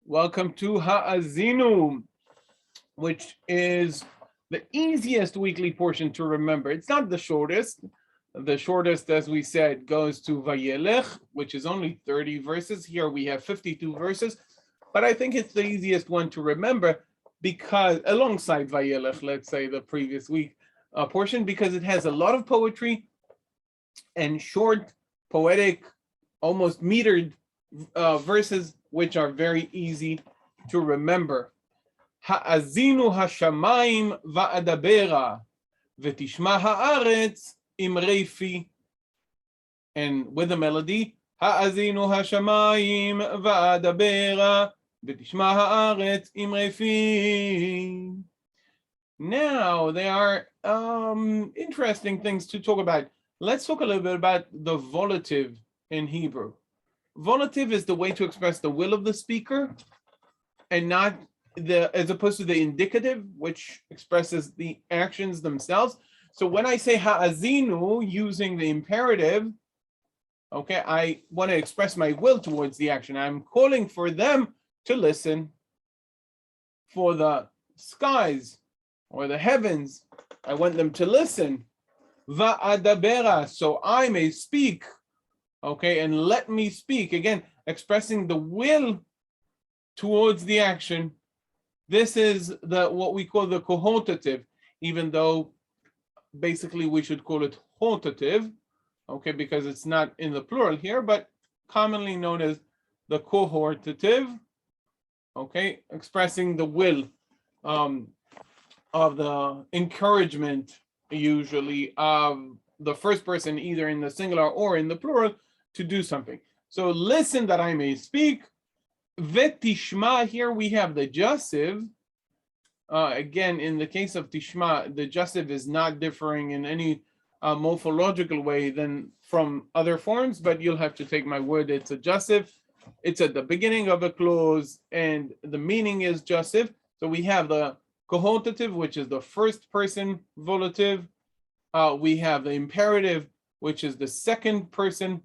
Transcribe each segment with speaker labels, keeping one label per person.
Speaker 1: Welcome to Haazinu, which is the easiest weekly portion to remember. It's not the shortest. The shortest, as we said, goes to Vayelech, which is only 30 verses. Here we have 52 verses, but I think it's the easiest one to remember because, alongside Vayelech, let's say the previous week portion, because it has a lot of poetry and short, poetic, almost metered verses, which are very easy to remember. Haazinu hashamayim va'adabera v'tishma haaretz imrei fi. And with the melody, Haazinu hashamayim va'adabera v'tishma haaretz imrei fi. Now, there are interesting things to talk about. Let's talk a little bit about the volative in Hebrew. Volative is the way to express the will of the speaker, and not as opposed to the indicative, which expresses the actions themselves. So when I say haazinu using the imperative, okay, I want to express my will towards the action. I'm calling for them to listen. For the skies or the heavens, I want them to listen. Va'adabera, so I may speak. Okay, and let me speak. Again, expressing the will towards the action. This is what we call the cohortative, even though basically we should call it hortative, okay, because it's not in the plural here, but commonly known as the cohortative, okay, expressing the will of the encouragement, usually, of the first person, either in the singular or in the plural, to do something. So listen that I may speak. Vetishma, here we have the jussive. Again, in the case of tishma, the jussive is not differing in any morphological way than from other forms, but you'll have to take my word, it's a jussive. It's at the beginning of a clause, and the meaning is jussive. So we have the cohortative, which is the first person volative. We have the imperative, which is the second person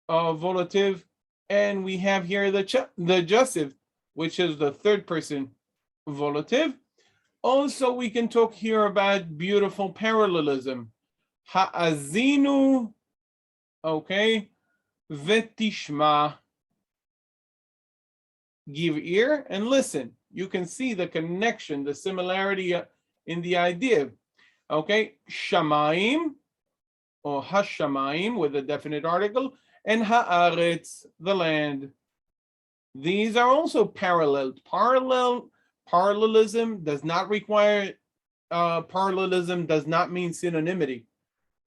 Speaker 1: volative, and we have here the jussive, which is the third person volative. Also, we can talk here about beautiful parallelism. Haazinu, okay, vetishma. Give ear and listen. You can see the connection, the similarity in the idea. Okay, shamayim or hashamayim with a definite article, and haaretz, the land. These are also paralleled. Parallelism does not require parallelism, does not mean synonymity.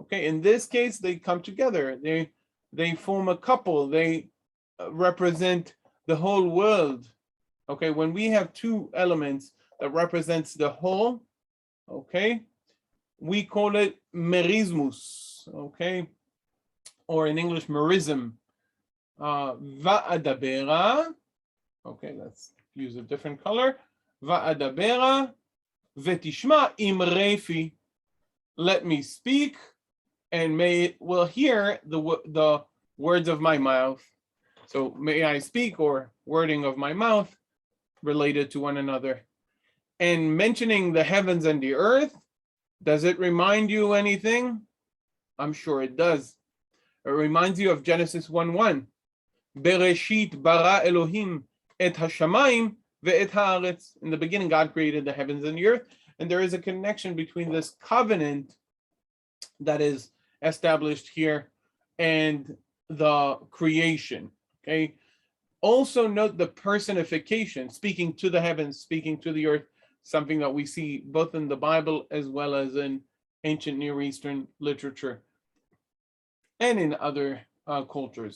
Speaker 1: Okay, in this case, they come together. They form a couple. They represent the whole world. Okay, when we have two elements that represents the whole, okay, we call it merismus, okay, or in English, merism. Va'adabera, okay, let's use a different color. Va'adabera, vetishma imrei fi. Let me speak, and may it will hear the words of my mouth. So may I speak, or wording of my mouth, related to one another. And mentioning the heavens and the earth, does it remind you anything? I'm sure it does. It reminds you of Genesis 1:1. Bereshit bara Elohim et hashamayim ve'et haaretz. In the beginning, God created the heavens and the earth, and there is a connection between this covenant that is established here and the creation. Okay. Also note the personification, speaking to the heavens, speaking to the earth, something that we see both in the Bible as well as in ancient Near Eastern literature and in other cultures.